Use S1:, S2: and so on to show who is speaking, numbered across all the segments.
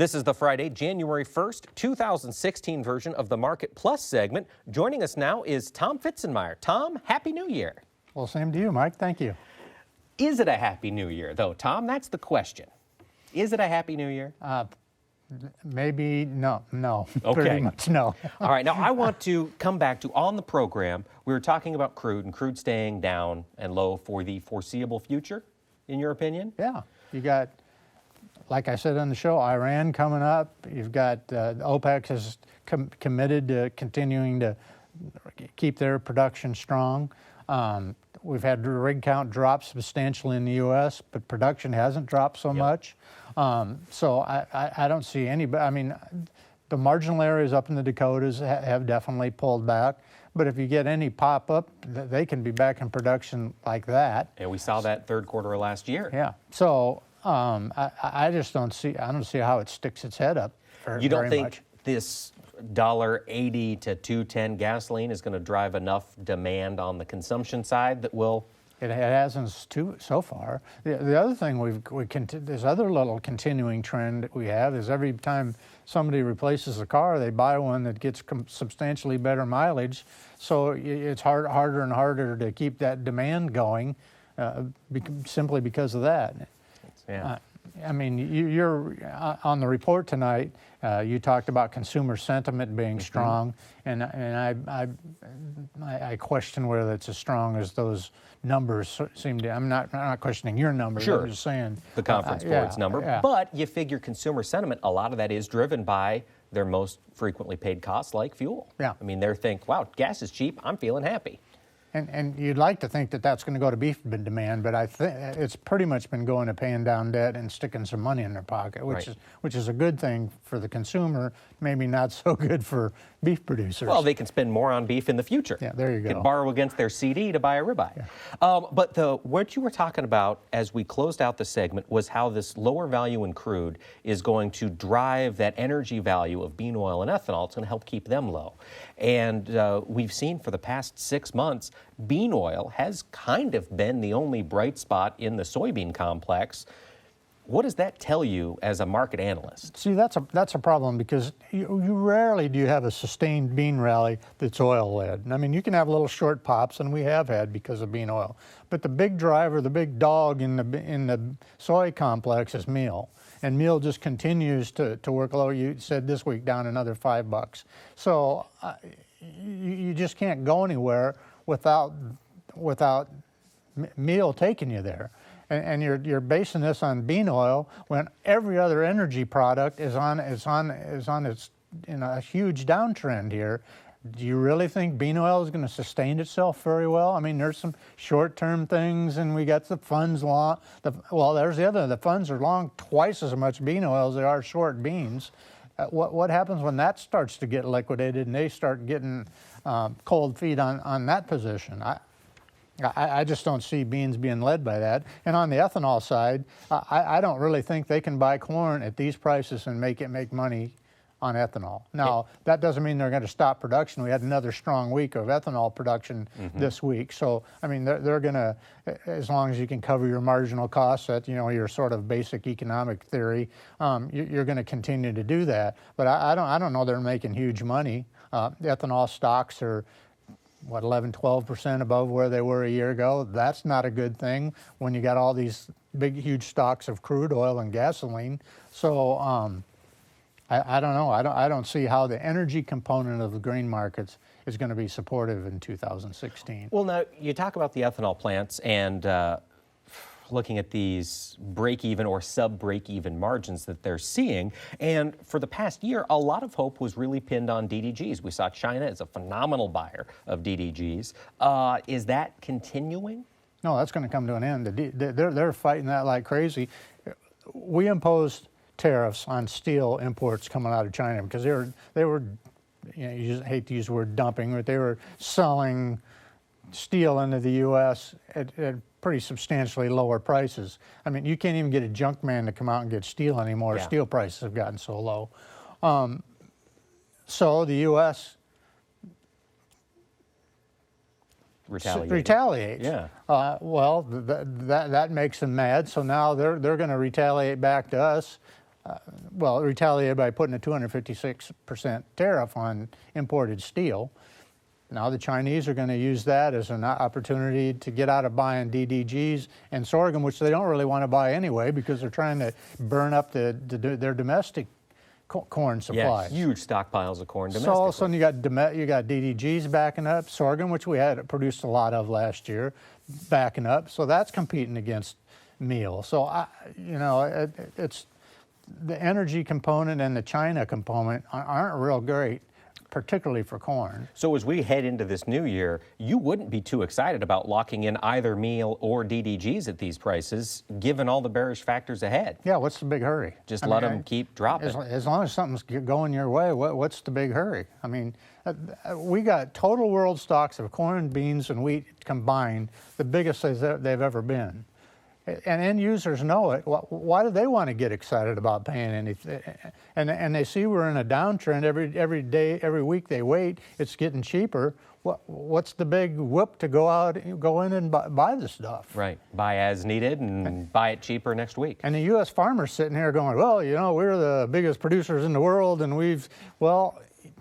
S1: This is the Friday, January 1st, 2016 version of the Market Plus segment. Joining us now is Tomm Pfitzenmaier. Tom, Happy New Year.
S2: Well, same to you, Mike. Thank you.
S1: Is it a Happy New Year, though, Tom? That's the question. Is it a Happy New Year?
S2: Maybe no.
S1: Okay.
S2: Pretty much no.
S1: All right, now I want to come back to, on the program, we were talking about crude and crude staying down and low for the foreseeable future, in your opinion?
S2: Yeah. You got, like I said on the show, Iran coming up. You've got OPEC has committed to continuing to keep their production strong. We've had the rig count drop substantially in the U.S., but production hasn't dropped so much. So I don't see any, I mean, the marginal areas up in the Dakotas have definitely pulled back. But if you get any pop up, they can be back in production like that.
S1: And we saw that third quarter of last year.
S2: Yeah. So I just don't see, I don't see how it sticks its head up very,
S1: You don't think
S2: much.
S1: this $1.80 to $2.10 gasoline is going to drive enough demand on the consumption side that will?
S2: It hasn't so far. The other thing this other little continuing trend that we have is every time somebody replaces a car, they buy one that gets substantially better mileage. So it's harder and harder to keep that demand going, simply because of that.
S1: Yeah.
S2: I mean, you're on the report tonight. You talked about consumer sentiment being strong, and I question whether it's as strong as those numbers seem to. I'm not questioning your numbers.
S1: Sure.
S2: I'm just saying
S1: The Conference Board's number.
S2: Yeah.
S1: But you figure consumer sentiment, a lot of that is driven by their most frequently paid costs like fuel.
S2: Yeah.
S1: I mean, they're thinking, wow, gas is cheap, I'm feeling happy.
S2: And you'd like to think that that's going to go to beef demand, but I think it's pretty much been going to paying down debt and sticking some money in their pocket, which is a good thing for the consumer, maybe not so good for beef producers.
S1: Well, they can spend more on beef in the future.
S2: Yeah, there you go.
S1: Can borrow against their CD to buy a ribeye. Yeah. But what you were talking about as we closed out the segment was how this lower value in crude is going to drive that energy value of bean oil and ethanol. It's going to help keep them low. And we've seen for the past 6 months, bean oil has kind of been the only bright spot in the soybean complex. What does that tell you as a market analyst?
S2: See, that's a problem because you rarely do you have a sustained bean rally that's oil-led. I mean, you can have little short pops, and we have had because of bean oil. But the big driver, the big dog in the soy complex is meal. And meal just continues to work low. You said this week down another $5. So you just can't go anywhere without meal taking you there. And you're basing this on bean oil when every other energy product is on its in a huge downtrend here. Do you really think bean oil is going to sustain itself very well? I mean, there's some short-term things, and we got the funds long. Well, there's the other. The funds are long twice as much bean oil as they are short beans. What happens when that starts to get liquidated and they start getting cold feet on that position? I just don't see beans being led by that. And on the ethanol side, I don't really think they can buy corn at these prices and make money on ethanol. Now, that doesn't mean they're going to stop production. We had another strong week of ethanol production this week. So, I mean, they're going to, as long as you can cover your marginal costs at, your sort of basic economic theory, you're going to continue to do that. But I don't know they're making huge money. Ethanol stocks are, 11-12% above where they were a year ago. That's not a good thing when you got all these big, huge stocks of crude oil and gasoline. So I don't know. I don't see how the energy component of the grain markets is going to be supportive in 2016.
S1: Well, now, you talk about the ethanol plants and looking at these break-even or sub-break-even margins that they're seeing. And for the past year, a lot of hope was really pinned on DDGs. We saw China as a phenomenal buyer of DDGs. Is that continuing?
S2: No, that's going to come to an end. They're fighting that like crazy. We imposed tariffs on steel imports coming out of China because they were you just hate to use the word dumping, but they were selling steel into the U.S. at pretty substantially lower prices. I mean, you can't even get a junk man to come out and get steel anymore. Yeah. Steel prices have gotten so low. So the U.S. retaliates.
S1: Yeah.
S2: Well, that makes them mad. So now they're going to retaliate back to us. well, retaliated by putting a 256% tariff on imported steel. Now the Chinese are going to use that as an opportunity to get out of buying DDGs and sorghum, which they don't really want to buy anyway because they're trying to burn up their domestic corn supply.
S1: Yeah, huge stockpiles of corn domestically.
S2: So all of a sudden you got DDGs backing up, sorghum, which we had produced a lot of last year, backing up. So that's competing against meal. So it's the energy component and the China component aren't real great, particularly for corn.
S1: So as we head into this new year, you wouldn't be too excited about locking in either meal or DDGs at these prices, given all the bearish factors ahead.
S2: Yeah, what's the big hurry?
S1: Just let them keep dropping.
S2: As long as something's going your way, what's the big hurry? I mean, we got total world stocks of corn, beans, and wheat combined, the biggest they've ever been. And end users know it. Why do they want to get excited about paying anything? And they see we're in a downtrend every day, every week they wait. It's getting cheaper. What's the big whoop to go in and buy the stuff?
S1: Right. Buy as needed and buy it cheaper next week.
S2: And the U.S. farmer's sitting here going, well, we're the biggest producers in the world, and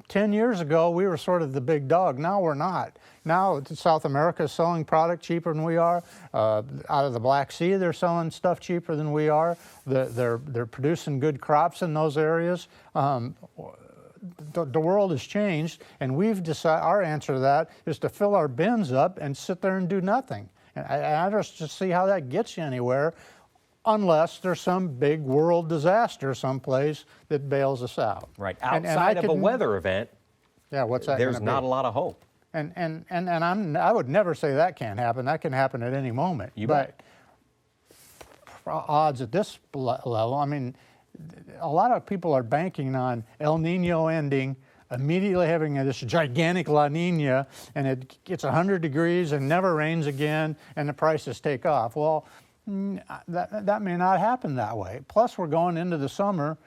S2: 10 years ago, we were sort of the big dog. Now we're not. Now South America is selling product cheaper than we are. Out of the Black Sea, they're selling stuff cheaper than we are. They're producing good crops in those areas. The world has changed, and we've decided our answer to that is to fill our bins up and sit there and do nothing. And I just see how that gets you anywhere, unless there's some big world disaster someplace that bails us out.
S1: Right. Outside of a weather event,
S2: yeah, what's that?
S1: There's not a lot of hope.
S2: And I would never say that can't happen. That can happen at any moment.
S1: But
S2: odds at this level, I mean, a lot of people are banking on El Nino ending, immediately having this gigantic La Nina, and it gets 100 degrees and never rains again, and the prices take off. Well, that may not happen that way. Plus, we're going into the summer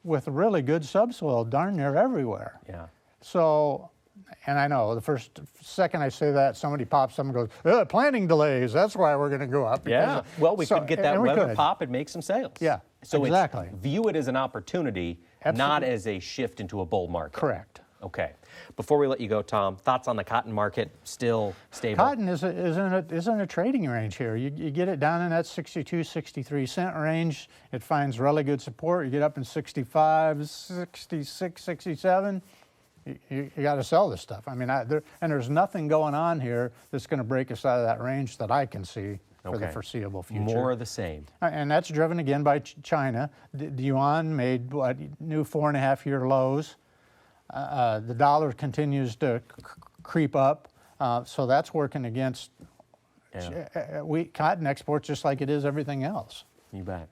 S2: with really good subsoil darn near everywhere.
S1: Yeah.
S2: So, and I know the second I say that, somebody pops up and goes, planting delays, that's why we're going to go up.
S1: Yeah. Well, we could get that weather pop and make some sales.
S2: Yeah,
S1: so
S2: exactly.
S1: View it as an opportunity, not as a shift into a bull market.
S2: Correct.
S1: Okay. Before we let you go, Tom, thoughts on the cotton market? Still stable?
S2: Cotton is in a trading range here. You get it down in that 62, 63 cent range. It finds really good support. You get up in 65, 66, 67. You got to sell this stuff. I mean, there's nothing going on here that's going to break us out of that range that I can see for the foreseeable future.
S1: More of the same.
S2: And that's driven again by China. The yuan made new 4.5-year lows. The dollar continues to creep up, so that's working against cotton exports just like it is everything else.
S1: You bet.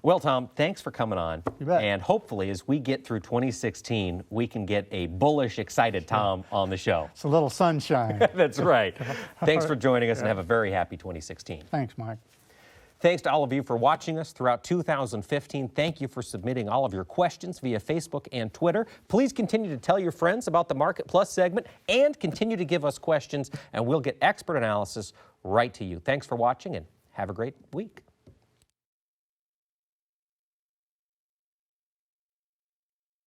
S1: Well, Tom, thanks for coming on.
S2: You bet.
S1: And hopefully, as we get through 2016, we can get a bullish, excited Tom on the show.
S2: It's a little sunshine.
S1: That's right. Thanks for joining us, and have a very happy 2016.
S2: Thanks, Mike.
S1: Thanks to all of you for watching us throughout 2015. Thank you for submitting all of your questions via Facebook and Twitter. Please continue to tell your friends about the Market Plus segment and continue to give us questions, and we'll get expert analysis right to you. Thanks for watching, and have a great week.